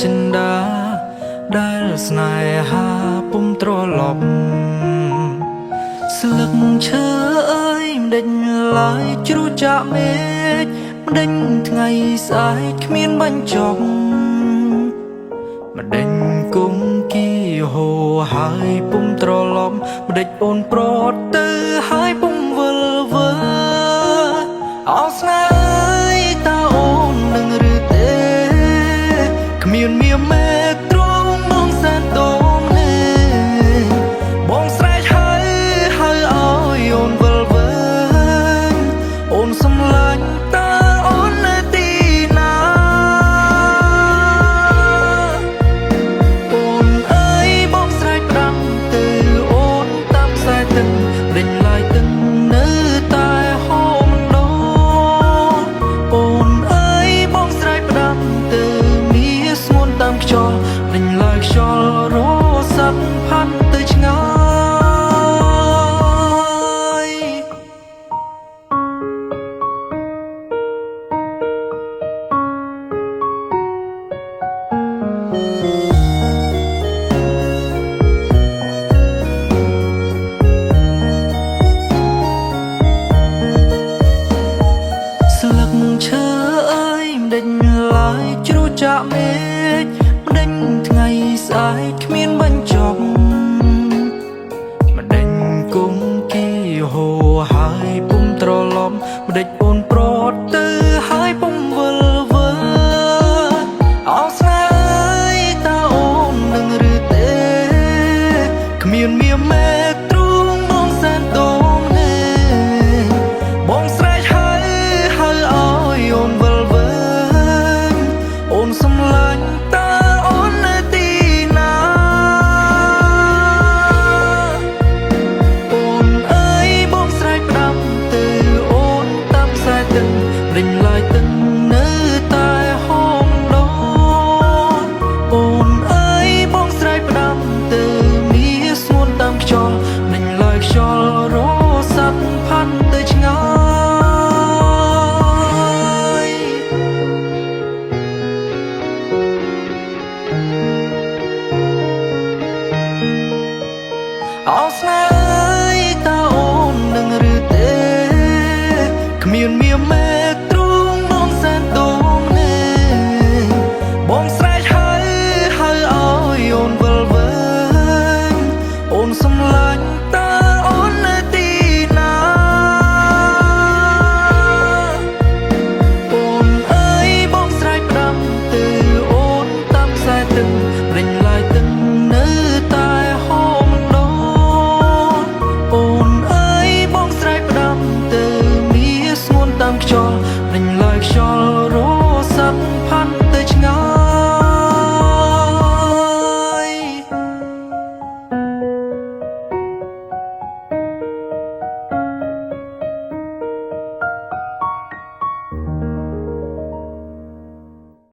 ចិនដាដែលស្នេហាពុំត្រឡប់ស្លឹកឈើអើយមិនដេញឡើយជ្រុះចាក់មេឃមិនដេញថ្ងៃស្អែកគ្មានបញ្ចប់មិនដេញគង្គីហូរហើយពុំត្រឡប់មិនដេញអូនប្រត់ទៅហើយពុំវិលវើអោស្នេហ៍អើយតើអូននឹងឬទេគ្មានមាមេទ្រង់បងសែនតូននេះបងស្រែកហើយឲ្យអូនវិលវើអូនសំឡាញ់តើអូននៅទីណាអូនអើយបងស្រែកប្រាំទៅអូនតាមខ្សែទឹកដេញឡាយទឹកនៅតែហូរមិនដោអូនអើយបងស្រែកប្រាំទៅមានស្ងួនតាមខ្យល់ដេញឡាយខ្យល់រសាត់ផាត់ទៅឆ្ងាយស្លឹកឈើអើយមិនដេញឡើយជ្រុះចាក់មេឃមិនដេញថ្ងៃស្អែកគ្មានបញ្ចប់មិនដេញគង្គីហូរហើយពុំត្រឡប់មិនដេញអូនប្រត់ទៅហើយពុំវិលវើអោស្នេហ៍អើយតើអូននឹងឬទេគ្មានមាមេទ្រង់បងសែនតូននេះបងស្រែកហើយឲ្យអូនវិលវើអូនសំឡាញ់តើអូននៅទីណាអូនអើយបងស្រែកផ្ដាំទៅអូនតាមខ្សែទឹកដេញឡាយទឹកនៅតែហូរមិនដោអូនអើយបងស្រែកផ្ដាំទៅមានស្ងួនតាមខ្យល់ដេញឡាយខ្យល់រសាត់ផាត់ទៅឆ្ងាយអោស្នេហ៍អើយតើអូននឹងឬទេគ្មានមាមេទ្រង់បងសែនតូននេះបងស្រែកហើយឲ្យអូនវិលវើអូនសំឡាញ់តើអូននៅទីណាអូនអើយបងស្រែកផ្ដាំទៅអូនតាមខ្សែទឹកដេញឡាយទឹកនៅតែហូរមិនដោអូនអើយបងស្រែកផ្ដាំទៅមានស្ងួនតាមខ្យល់ដេញឡាយខ្យល់រសាត់ផាត់